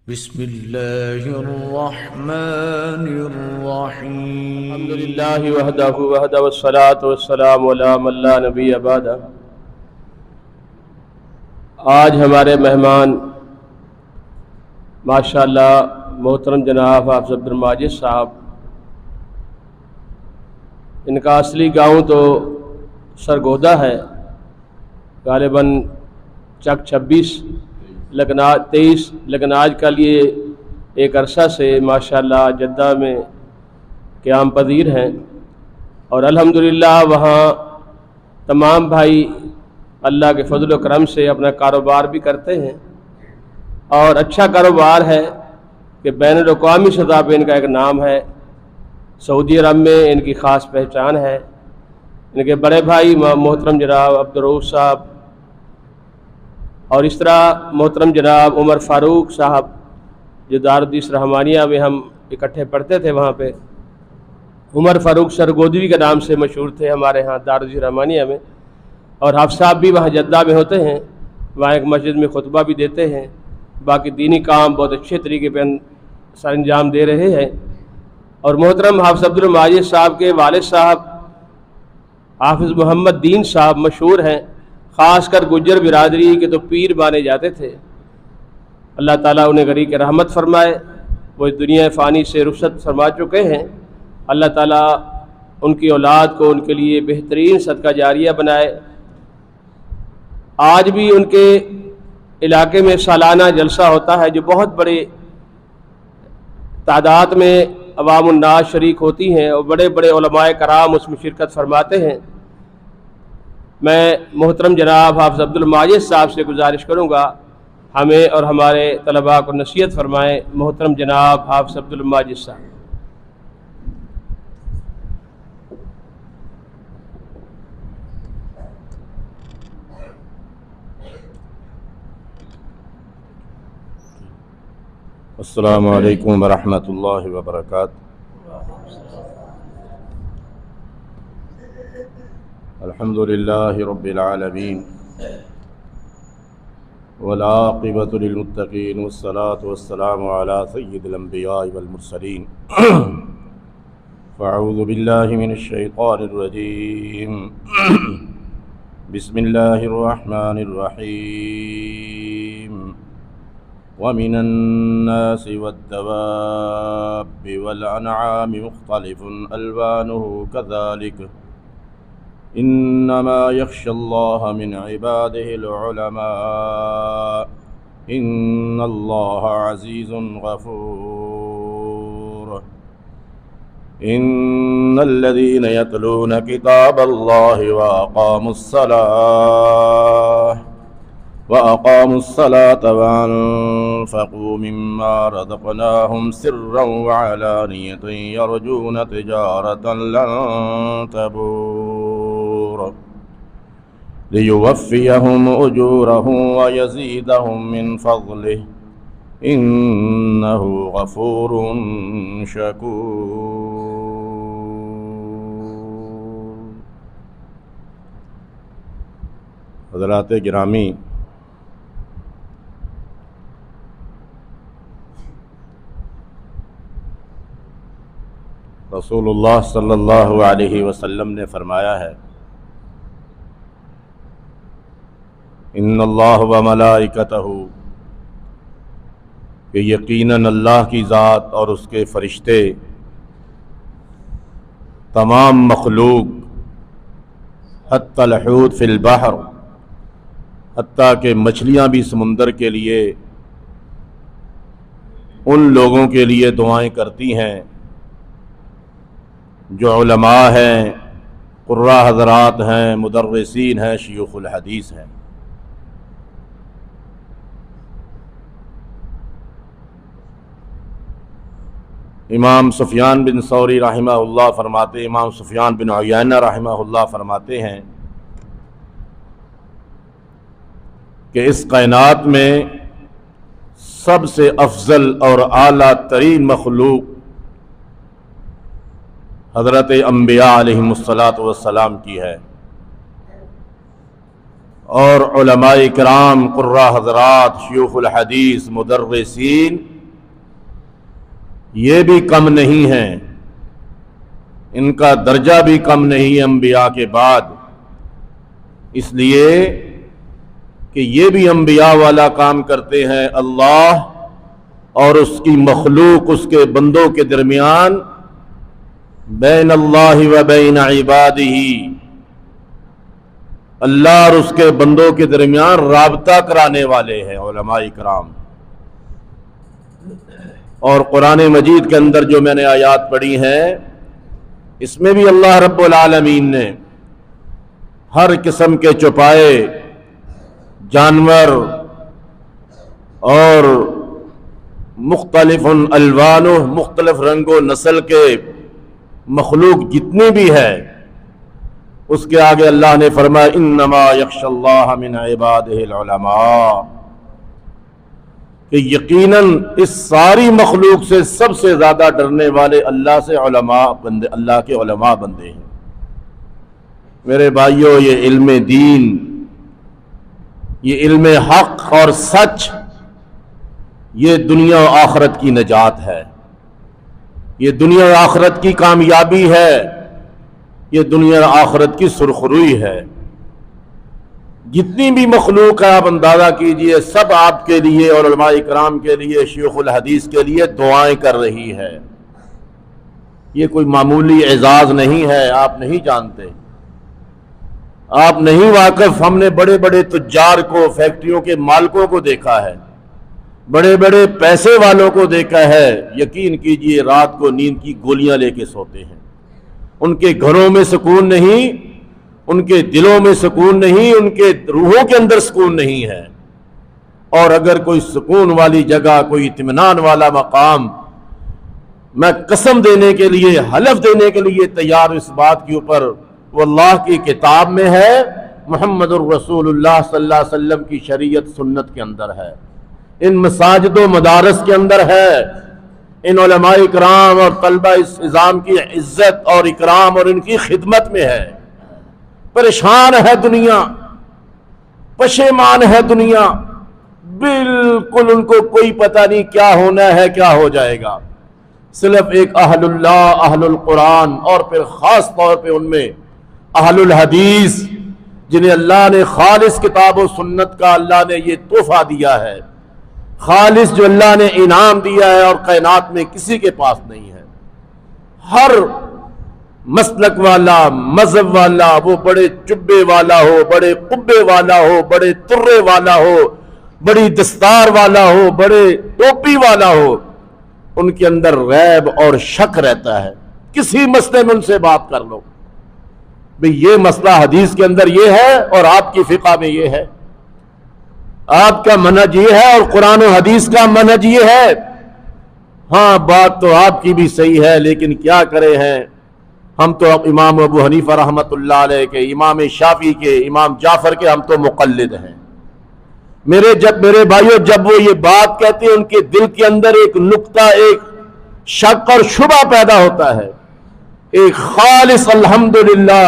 بسم اللہ الرحمن الرحیم الحمد للہ وحدہ والصلاة والسلام علی من لا نبی بعدہ۔ آج ہمارے مہمان ماشاءاللہ محترم جناب حافظ عبد الماجد صاحب، ان کا اصلی گاؤں تو سرگودا ہے، غالباً چک 26 لیکن 23، لیکن آج کل یہ ایک عرصہ سے ماشاءاللہ جدہ میں قیام پذیر ہیں، اور الحمدللہ وہاں تمام بھائی اللہ کے فضل و کرم سے اپنا کاروبار بھی کرتے ہیں، اور اچھا کاروبار ہے کہ بین الاقوامی سطح پہ ان کا ایک نام ہے، سعودی عرب میں ان کی خاص پہچان ہے۔ ان کے بڑے بھائی محترم جناب عبدالرؤوف صاحب، اور اس طرح محترم جناب عمر فاروق صاحب جو دارالحدیث رحمانیہ میں ہم اکٹھے پڑھتے تھے، وہاں پہ عمر فاروق سرگودوی کے نام سے مشہور تھے ہمارے ہاں دارالحدیث رحمانیہ میں، اور حافظ صاحب بھی وہاں جدہ میں ہوتے ہیں، وہاں ایک مسجد میں خطبہ بھی دیتے ہیں، باقی دینی کام بہت اچھے طریقے پہ سر انجام دے رہے ہیں۔ اور محترم حافظ عبد الماجد صاحب کے والد صاحب حافظ محمد دین صاحب مشہور ہیں، خاص کر گجر برادری کے تو پیر مانے جاتے تھے۔ اللہ تعالیٰ انہیں غریق رحمت فرمائے، وہ اس دنیا فانی سے رخصت فرما چکے ہیں۔ اللہ تعالیٰ ان کی اولاد کو ان کے لیے بہترین صدقہ جاریہ بنائے۔ آج بھی ان کے علاقے میں سالانہ جلسہ ہوتا ہے جو بہت بڑے تعداد میں عوام الناس شریک ہوتی ہیں، اور بڑے بڑے علماء کرام اس میں شرکت فرماتے ہیں۔ میں محترم جناب حافظ عبد الماجد صاحب سے گزارش کروں گا ہمیں اور ہمارے طلباء کو نصیحت فرمائیں۔ محترم جناب حافظ عبد الماجد صاحب۔ السلام علیکم ورحمۃ اللہ وبرکاتہ۔ الحمد للہ رب العالمین والعاقبۃ للمتقین والصلاة والسلام علی سید الانبیاء والمرسلین۔ فاعوذ باللہ من الشیطان الرجیم، بسم اللہ الرحمن الرحیم۔ ومن الناس والدواب والأنعام مختلف ألوانه كذلك إنما يخشى الله من عباده العلماء إن الله عزيز غفور۔ إن الذين يتلون كتاب الله وأقاموا الصلاة وأنفقوا مما رزقناهم سرا وعلانية يرجون تجارة لن تبور ليوفيهم أجورهم ويزيدهم من فضله إنه غفور شكور۔ حضرات گرامی، رسول اللہ صلی اللہ علیہ وسلم نے فرمایا ہے، ان اللہ و ملائکتہ، کہ یقیناً اللہ کی ذات اور اس کے فرشتے تمام مخلوق حتی الحوت فی البحر، حتیٰ کہ مچھلیاں بھی سمندر کے لیے ان لوگوں کے لیے دعائیں کرتی ہیں جو علماء ہیں، قراء حضرات ہیں، مدرسین ہیں، شیوخ الحدیث ہیں۔ امام سفیان بن ثوری رحمہ اللہ فرماتے، امام سفیان بن عیینہ رحمہ اللہ فرماتے ہیں کہ اس کائنات میں سب سے افضل اور اعلیٰ ترین مخلوق حضرت انبیاء علیہم الصلاۃ کی ہے، اور علماء کرام، قراء حضرات، شیوخ الحدیث، مدرسین یہ بھی کم نہیں ہیں، ان کا درجہ بھی کم نہیں انبیاء کے بعد، اس لیے کہ یہ بھی انبیاء والا کام کرتے ہیں۔ اللہ اور اس کی مخلوق، اس کے بندوں کے درمیان، بین اللہ و بین عبادہ، اللہ اور اس کے بندوں کے درمیان رابطہ کرانے والے ہیں علماء کرام۔ اور قرآن مجید کے اندر جو میں نے آیات پڑھی ہیں، اس میں بھی اللہ رب العالمین نے ہر قسم کے چوپائے جانور اور مختلف الوان، مختلف رنگ و نسل کے مخلوق جتنی بھی ہے، اس کے آگے اللہ نے فرمایا انما یخشی اللہ من عبادہ العلماء، کہ یقیناً اس ساری مخلوق سے سب سے زیادہ ڈرنے والے اللہ سے علماء بندے، اللہ کے علماء بندے ہیں۔ میرے بھائیوں، یہ علم دین، یہ علم حق اور سچ، یہ دنیا و آخرت کی نجات ہے، یہ دنیا و آخرت کی کامیابی ہے، یہ دنیا و آخرت کی سرخروئی ہے۔ جتنی بھی مخلوق ہے آپ اندازہ کیجئے، سب آپ کے لیے اور علماء اکرام کے لیے، شیوخ الحدیث کے لیے دعائیں کر رہی ہے۔ یہ کوئی معمولی اعزاز نہیں ہے، آپ نہیں جانتے، آپ نہیں واقف۔ ہم نے بڑے بڑے تجار کو، فیکٹریوں کے مالکوں کو دیکھا ہے، بڑے بڑے پیسے والوں کو دیکھا ہے، یقین کیجئے رات کو نیند کی گولیاں لے کے سوتے ہیں، ان کے گھروں میں سکون نہیں، ان کے دلوں میں سکون نہیں، ان کے روحوں کے اندر سکون نہیں ہے۔ اور اگر کوئی سکون والی جگہ، کوئی اطمینان والا مقام، میں قسم دینے کے لیے، حلف دینے کے لیے تیار اس بات کے اوپر، وہ اللہ کی کتاب میں ہے، محمد الرسول اللہ صلی اللہ علیہ وسلم کی شریعت سنت کے اندر ہے، ان مساجد و مدارس کے اندر ہے، ان علماء اکرام اور طلبہ اس نظام کی عزت اور اکرام اور ان کی خدمت میں ہے۔ پریشان ہے دنیا، پشیمان ہے دنیا، بالکل ان کو کوئی پتہ نہیں کیا ہونا ہے، کیا ہو جائے گا۔ صرف ایک اہل اللہ، اہل القرآن، اور پھر خاص طور پہ ان میں اہل الحدیث، جنہیں اللہ نے خالص کتاب و سنت کا اللہ نے یہ تحفہ دیا ہے، خالص جو اللہ نے انعام دیا ہے اور کائنات میں کسی کے پاس نہیں ہے۔ ہر مسلک والا، مذہب والا، وہ بڑے چبے والا ہو، بڑے قبے والا ہو، بڑے ترے والا ہو، بڑی دستار والا ہو، بڑے ٹوپی والا ہو، ان کے اندر ریب اور شک رہتا ہے۔ کسی مسئلے میں ان سے بات کر لو، بھئی یہ مسئلہ حدیث کے اندر یہ ہے اور آپ کی فقہ میں یہ ہے، آپ کا منہج یہ ہے اور قرآن و حدیث کا منہج یہ ہے۔ ہاں بات تو آپ کی بھی صحیح ہے، لیکن کیا کرے ہیں ہم تو امام ابو حنیفہ رحمۃ اللہ علیہ کے، امام شافعی کے، امام جعفر کے ہم تو مقلد ہیں۔ میرے بھائیوں، جب وہ یہ بات کہتے ہیں ان کے دل کے اندر ایک نقطہ، ایک شک اور شبہ پیدا ہوتا ہے۔ ایک خالص الحمدللہ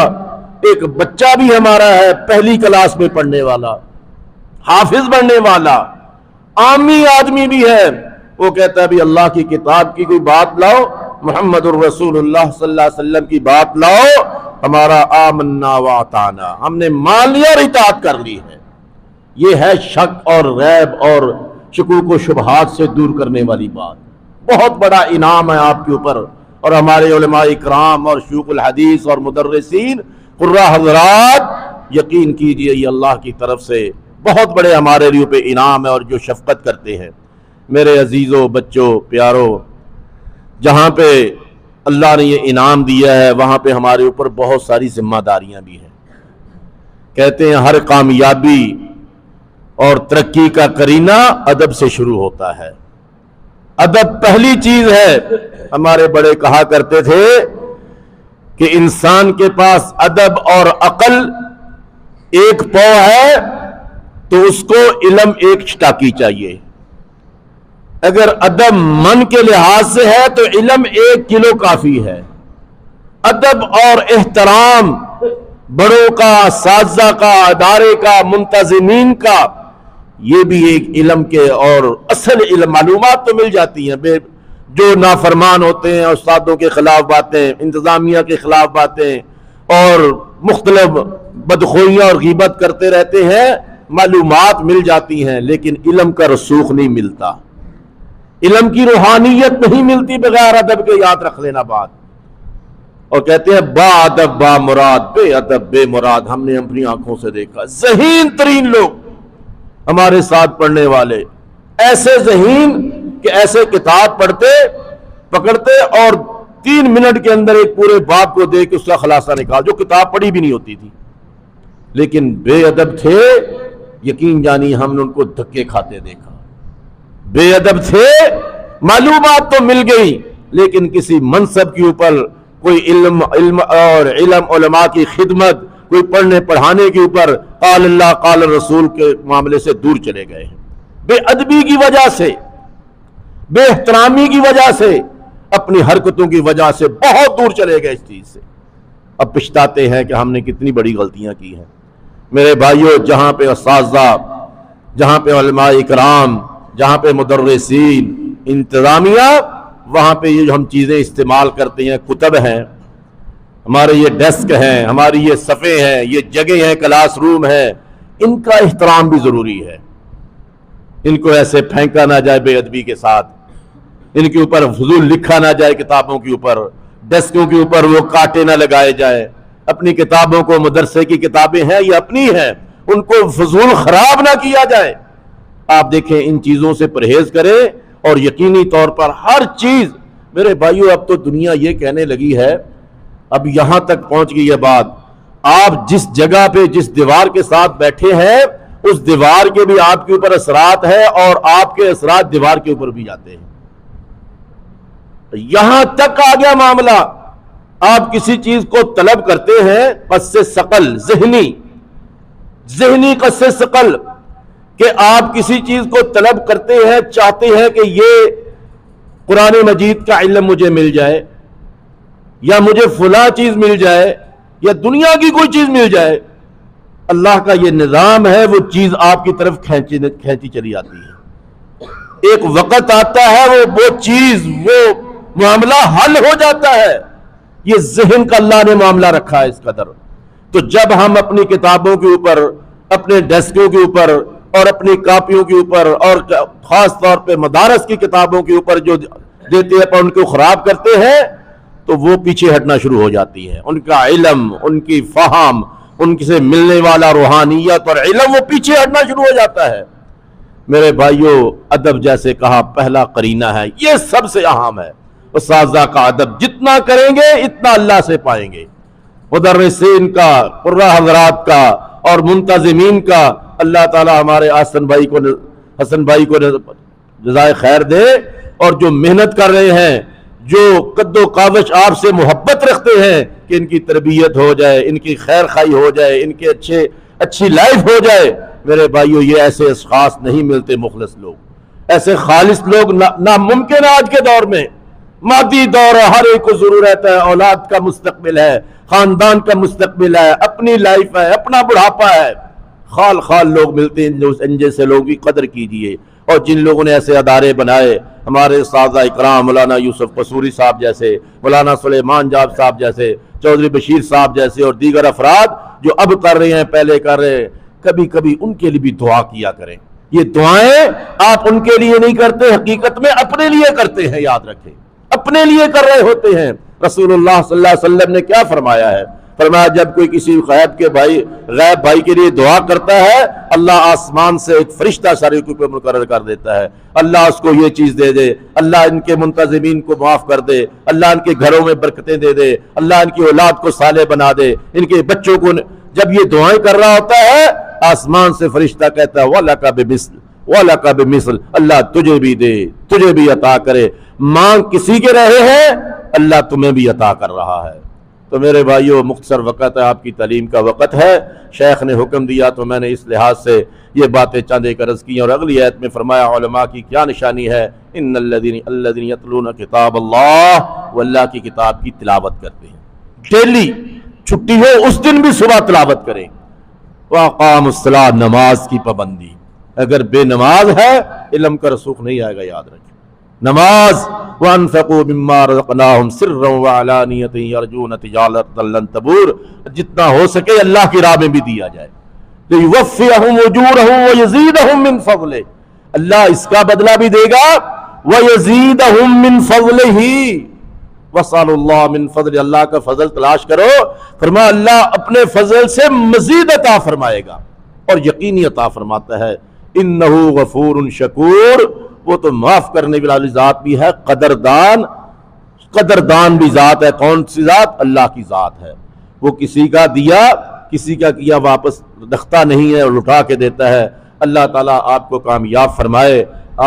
ایک بچہ بھی ہمارا ہے، پہلی کلاس میں پڑھنے والا، حافظ بننے والا، عامی آدمی بھی ہے، وہ کہتا ہے بھی اللہ کی کتاب کی کوئی بات لاؤ، محمد الرسول اللہ صلی اللہ علیہ وسلم کی بات لاؤ، ہمارا آمنا واطعنا، ہم نے مان لیا اور اطاعت کر لی ہے۔ یہ ہے شک اور ریب اور شکوک و شبہات سے دور کرنے والی بات۔ بہت بڑا انعام ہے آپ کے اوپر اور ہمارے علماء اکرام اور شیوخ الحدیث اور مدرسین قراء حضرات، یقین کیجئے یہ اللہ کی طرف سے بہت بڑے ہمارے لیے پہ انعام ہے اور جو شفقت کرتے ہیں۔ میرے عزیزوں، بچوں، پیاروں، جہاں پہ اللہ نے یہ انعام دیا ہے وہاں پہ ہمارے اوپر بہت ساری ذمہ داریاں بھی ہیں۔ کہتے ہیں ہر کامیابی اور ترقی کا قرینہ ادب سے شروع ہوتا ہے۔ ادب پہلی چیز ہے۔ ہمارے بڑے کہا کرتے تھے کہ انسان کے پاس ادب اور عقل ایک پاؤ ہے تو اس کو علم ایک چٹاکی چاہیے۔ اگر ادب من کے لحاظ سے ہے تو علم 1 کلو کافی ہے۔ ادب اور احترام بڑوں کا، اساتذہ کا، ادارے کا، منتظمین کا، یہ بھی ایک علم کے اور اصل علم معلومات تو مل جاتی ہیں، جو نافرمان ہوتے ہیں، استادوں کے خلاف باتیں، انتظامیہ کے خلاف باتیں اور مختلف بدخوئیاں اور غیبت کرتے رہتے ہیں، معلومات مل جاتی ہیں لیکن علم کا رسوخ نہیں ملتا، علم کی روحانیت نہیں ملتی بغیر ادب کے، یاد رکھ لینا بات۔ اور کہتے ہیں با ادب با مراد، بے ادب بے مراد۔ ہم نے اپنی آنکھوں سے دیکھا ذہین ترین لوگ ہمارے ساتھ پڑھنے والے، ایسے ذہین کہ ایسے کتاب پکڑتے اور 3 منٹ کے اندر ایک پورے باب کو دیکھ کے اس کا خلاصہ نکال، جو کتاب پڑھی بھی نہیں ہوتی تھی، لیکن بے ادب تھے، یقین جانی ہم نے ان کو دھکے کھاتے دیکھا۔ بے ادب تھے، معلومات تو مل گئی لیکن کسی منصب کے اوپر کوئی علم اور علماء کی خدمت، کوئی پڑھنے پڑھانے کے اوپر قال اللہ قال رسول کے معاملے سے دور چلے گئے ہیں۔ بے ادبی کی وجہ سے، بے احترامی کی وجہ سے، اپنی حرکتوں کی وجہ سے بہت دور چلے گئے اس چیز سے۔ اب پچھتاتے ہیں کہ ہم نے کتنی بڑی غلطیاں کی ہیں۔ میرے بھائیوں، جہاں پہ اساتذہ، جہاں پہ علماء اکرام، جہاں پہ مدرسین، انتظامیہ، وہاں پہ یہ جو ہم چیزیں استعمال کرتے ہیں، کتب ہیں، ہمارے یہ ڈیسک ہیں، ہماری یہ صفحے ہیں، یہ جگہ ہیں، کلاس روم ہے، ان کا احترام بھی ضروری ہے۔ ان کو ایسے پھینکا نہ جائے بے ادبی کے ساتھ، ان کے اوپر فضول لکھا نہ جائے، کتابوں کے اوپر، ڈیسکوں کے اوپر وہ کانٹے نہ لگائے جائے۔ اپنی کتابوں کو، مدرسے کی کتابیں ہیں یہ اپنی ہیں، ان کو فضول خراب نہ کیا جائے۔ آپ دیکھیں ان چیزوں سے پرہیز کریں، اور یقینی طور پر ہر چیز، میرے بھائیوں اب تو دنیا یہ کہنے لگی ہے، اب یہاں تک پہنچ گئی یہ بات، آپ جس جگہ پہ جس دیوار کے ساتھ بیٹھے ہیں اس دیوار کے بھی آپ کے اوپر اثرات ہیں اور آپ کے اثرات دیوار کے اوپر بھی جاتے ہیں۔ یہاں تک آ گیا معاملہ، آپ کسی چیز کو طلب کرتے ہیں قص ثقل، ذہنی قص ثقل، کہ آپ کسی چیز کو طلب کرتے ہیں، چاہتے ہیں کہ یہ قرآن مجید کا علم مجھے مل جائے، یا مجھے فلاں چیز مل جائے، یا دنیا کی کوئی چیز مل جائے۔ اللہ کا یہ نظام ہے، وہ چیز آپ کی طرف کھینچی چلی آتی ہے۔ ایک وقت آتا ہے وہ چیز، وہ معاملہ حل ہو جاتا ہے۔ یہ ذہن کا اللہ نے معاملہ رکھا ہے اس قدر۔ تو جب ہم اپنی کتابوں کے اوپر، اپنے ڈیسکوں کے اوپر اور اپنی کاپیوں کے اوپر، اور خاص طور پہ مدارس کی کتابوں کے اوپر جو دیتے ہیں پر ان کو خراب کرتے ہیں، تو وہ پیچھے ہٹنا شروع ہو جاتی ہے۔ ان کا علم، ان کی فہم، ان سے ملنے والا روحانیت اور علم، وہ پیچھے ہٹنا شروع ہو جاتا ہے۔ میرے بھائیوں، ادب جیسے کہا پہلا قرینہ ہے، یہ سب سے اہم ہے۔ اساتذہ کا ادب جتنا کریں گے اتنا اللہ سے پائیں گے، مدرسین کا، قراء حضرات کا اور منتظمین کا۔ اللہ تعالی ہمارے حسن بھائی کو جزائے خیر دے، اور جو محنت کر رہے ہیں، جو قد و کاوش آپ سے محبت رکھتے ہیں کہ ان کی تربیت ہو جائے، ان کی خیر خواہی ہو جائے، ان کے اچھی لائف ہو جائے۔ میرے بھائیوں، یہ ایسے اشخاص نہیں ملتے، مخلص لوگ، ایسے خالص لوگ ناممکن ہے آج کے دور میں۔ مادی دور ہے، ہر ایک کو ضرور رہتا ہے، اولاد کا مستقبل ہے، خاندان کا مستقبل ہے، اپنی لائف ہے، اپنا بڑھاپا ہے۔ خال لوگ ملتے ہیں، ان جیسے لوگ کی قدر کیجئے۔ اور جن لوگوں نے ایسے ادارے بنائے، ہمارے اساتذہ اکرام مولانا یوسف قصوری صاحب جیسے، مولانا سلیمان جاب صاحب جیسے، چودھری بشیر صاحب جیسے، اور دیگر افراد جو اب کر رہے ہیں، پہلے کر رہے ہیں، کبھی کبھی ان کے لیے بھی دعا کیا کریں۔ یہ دعائیں آپ ان کے لیے نہیں کرتے، حقیقت میں اپنے لیے کرتے ہیں، یاد رکھیں، اپنے لیے کر رہے ہوتے ہیں۔ رسول اللہ صلی اللہ علیہ وسلم نے کیا فرمایا ہے؟ فرمایا جب کوئی کسی غیب بھائی کے لیے دعا کرتا ہے، اللہ آسمان سے ایک فرشتہ سارے کے اوپر مقرر کر دیتا ہے، اللہ اس کو یہ چیز دے دے، اللہ ان کے منتظمین کو معاف کر دے، اللہ ان کے گھروں میں برکتیں دے دے، اللہ ان کی اولاد کو صالح بنا دے، ان کے بچوں کو۔ جب یہ دعائیں کر رہا ہوتا ہے، آسمان سے فرشتہ کہتا ہے وَلَكَ بِمِثْلِ وَلَكَ بِمِثْلِ، اللہ تجھے بھی دے، تجھے بھی عطا کرے۔ مانگ کسی کے رہے ہیں، اللہ تمہیں بھی عطا کر رہا ہے۔ تو میرے بھائیوں، مختصر وقت ہے، آپ کی تعلیم کا وقت ہے، شیخ نے حکم دیا تو میں نے اس لحاظ سے یہ باتیں چند ایک عرض کی، اور اگلی آیت میں فرمایا علماء کی کیا نشانی ہے، ان الذین یتلون کتاب اللہ، وہ اللہ کی کتاب کی تلاوت کرتے ہیں، ڈیلی چھٹی ہو اس دن بھی صبح تلاوت کریں۔ وَأَقَامُوا الصَّلَاةَ، نماز کی پابندی، اگر بے نماز ہے علم کا رسوخ نہیں آئے گا، یاد رکھیں۔ نماز وَأَنفِقُوا مِمَّا رَزَقْنَاهُمْ سِرًّا وَعَلَانِيَةً يَرْجُونَ تِجَارَةً لَن تَبُورَ، جتنا ہو سکے اللہ کی راہ میں بھی دیا جائے. لِيُوَفِّيَهُمْ أُجُورَهُمْ وَيَزِيدَهُمْ مِنْ فَضْلِهِ، اللہ اس کا بدلہ بھی دے گا. وَيَزِيدَهُمْ مِنْ فَضْلِهِ، وَاسْأَلُوا اللَّهَ مِنْ فَضْلِهِ، اللہ کا فضل تلاش کرو. فرمایا اللہ اپنے فضل سے مزید عطا فرمائے گا، اور یقینی عطا فرماتا ہے. إِنَّهُ غَفُورٌ شَكُورٌ، وہ تو معاف کرنے والی ذات بھی ہے، قدردان بھی ذات ہے. کون سی ذات؟ اللہ کی ذات ہے. وہ کسی کا دیا کسی کا کیا واپس رکھتا نہیں ہے اور لٹا کے دیتا ہے. اللہ تعالیٰ آپ کو کامیاب فرمائے،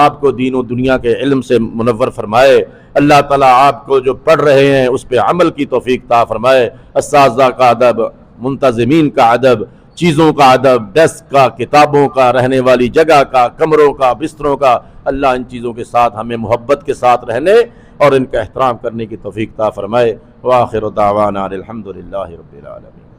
آپ کو دین و دنیا کے علم سے منور فرمائے. اللہ تعالیٰ آپ کو جو پڑھ رہے ہیں اس پہ عمل کی توفیق عطا فرمائے. اساتذہ کا ادب، منتظمین کا ادب، چیزوں کا ادب، ڈیسک کا، کتابوں کا، رہنے والی جگہ کا، کمروں کا، بستروں کا، اللہ ان چیزوں کے ساتھ ہمیں محبت کے ساتھ رہنے اور ان کا احترام کرنے کی توفیق عطا فرمائے. وآخر دعوانا الحمدللہ رب العالمین.